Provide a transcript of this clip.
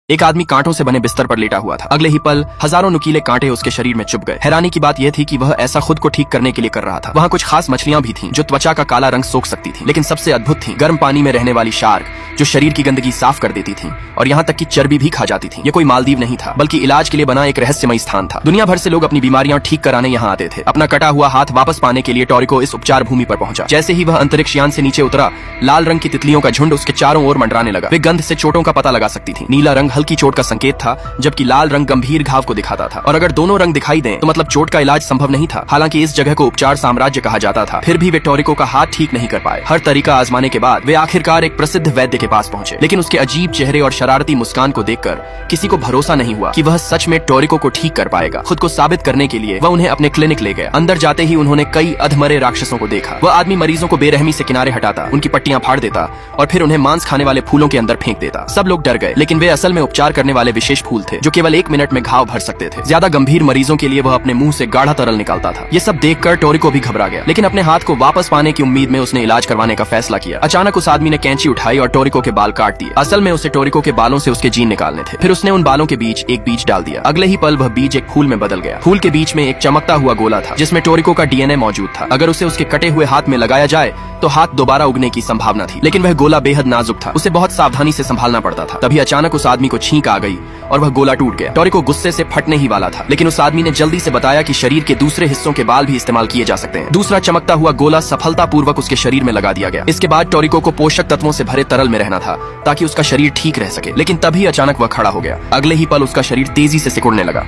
एक आदमी कांटों से बने बिस्तर पर लेटा हुआ था। अगले ही पल हजारों नुकीले कांटे उसके शरीर में चुभ गए। हैरानी की बात यह थी कि वह ऐसा खुद को ठीक करने के लिए कर रहा था। वहाँ कुछ खास मछलियां भी थीं जो त्वचा का काला रंग सोख सकती थीं, लेकिन सबसे अद्भुत थी गर्म पानी में रहने वाली शार्क जो शरीर की गंदगी साफ कर देती थी और यहाँ तक कि चर्बी भी खा जाती थी। ये कोई मालदीव नहीं था, बल्कि इलाज के लिए बना एक रहस्यमय स्थान था। दुनिया भर से लोग अपनी बीमारियां ठीक कराने यहाँ आते थे। अपना कटा हुआ हाथ वापस पाने के लिए टोरिको इस उपचार भूमि पर पहुंचा। जैसे ही वह अंतरिक्ष यान से नीचे उतरा, लाल रंग की तितलियों का झुंड उसके चारों ओर मंडराने लगा। वे गंध से चोटों का पता लगा सकती थी। नीला रंग हल्की चोट का संकेत था, जबकि लाल रंग गंभीर घाव को दिखाता था। और अगर दोनों रंग दिखाई दें तो मतलब चोट का इलाज संभव नहीं था। हालांकि इस जगह को उपचार साम्राज्य कहा जाता था, फिर भी वे टोरिको का हाथ ठीक नहीं कर पाए। हर तरीका आजमाने के बाद वे आखिरकार एक प्रसिद्ध वैद्य के पास पहुंचे, लेकिन उसके अजीब चेहरे और शरारती मुस्कान को देखकर किसी को भरोसा नहीं हुआ कि वह सच में टोरिको को ठीक कर पाएगा। खुद को साबित करने के लिए वह उन्हें अपने क्लिनिक ले गया। अंदर जाते ही उन्होंने कई अधमरे राक्षसों को देखा। वह आदमी मरीजों को बेरहमी से किनारे हटाता, उनकी पट्टियां फाड़ देता और फिर उन्हें मांस खाने वाले फूलों के अंदर फेंक देता। सब लोग डर गए, लेकिन वे असल में उपचार करने वाले विशेष फूल थे जो केवल 1 मिनट में घाव भर सकते थे। ज्यादा गंभीर मरीजों के लिए वह अपने मुंह से गाढ़ा तरल निकालता था। ये सब देखकर टोरिको भी घबरा गया, लेकिन अपने हाथ को वापस पाने की उम्मीद में उसने इलाज करवाने का फैसला किया। अचानक उस आदमी ने कैंची उठाई और टोरिको के बाल काट दिए। असल में उसे टोरिको के बालों से उसके जीन निकालने थे। फिर उसने उन बालों के बीच एक बीज डाल दिया। अगले ही पल वह बीज एक फूल में बदल गया। फूल के बीच में एक चमकता हुआ गोला था जिसमें टोरिको का डीएनए मौजूद था। अगर उसे उसके कटे हुए हाथ में लगाया जाए तो हाथ दोबारा उगने की संभावना थी, लेकिन वह गोला बेहद नाजुक था। उसे बहुत सावधानी से संभालना पड़ता था। तभी अचानक उस आदमी को छींक आ गई और वह गोला टूट गया। टोरिको गुस्से से फटने ही वाला था, लेकिन उस आदमी ने जल्दी से बताया कि शरीर के दूसरे हिस्सों के बाल भी इस्तेमाल किए जा सकते हैं। दूसरा चमकता हुआ गोला सफलतापूर्वक उसके शरीर में लगा दिया गया। इसके बाद टोरिको को पोषक तत्वों से भरे तरल में रहना था ताकि उसका शरीर ठीक रह सके। लेकिन तभी अचानक वह खड़ा हो गया। अगले ही पल उसका शरीर तेजी से सिकुड़ने लगा।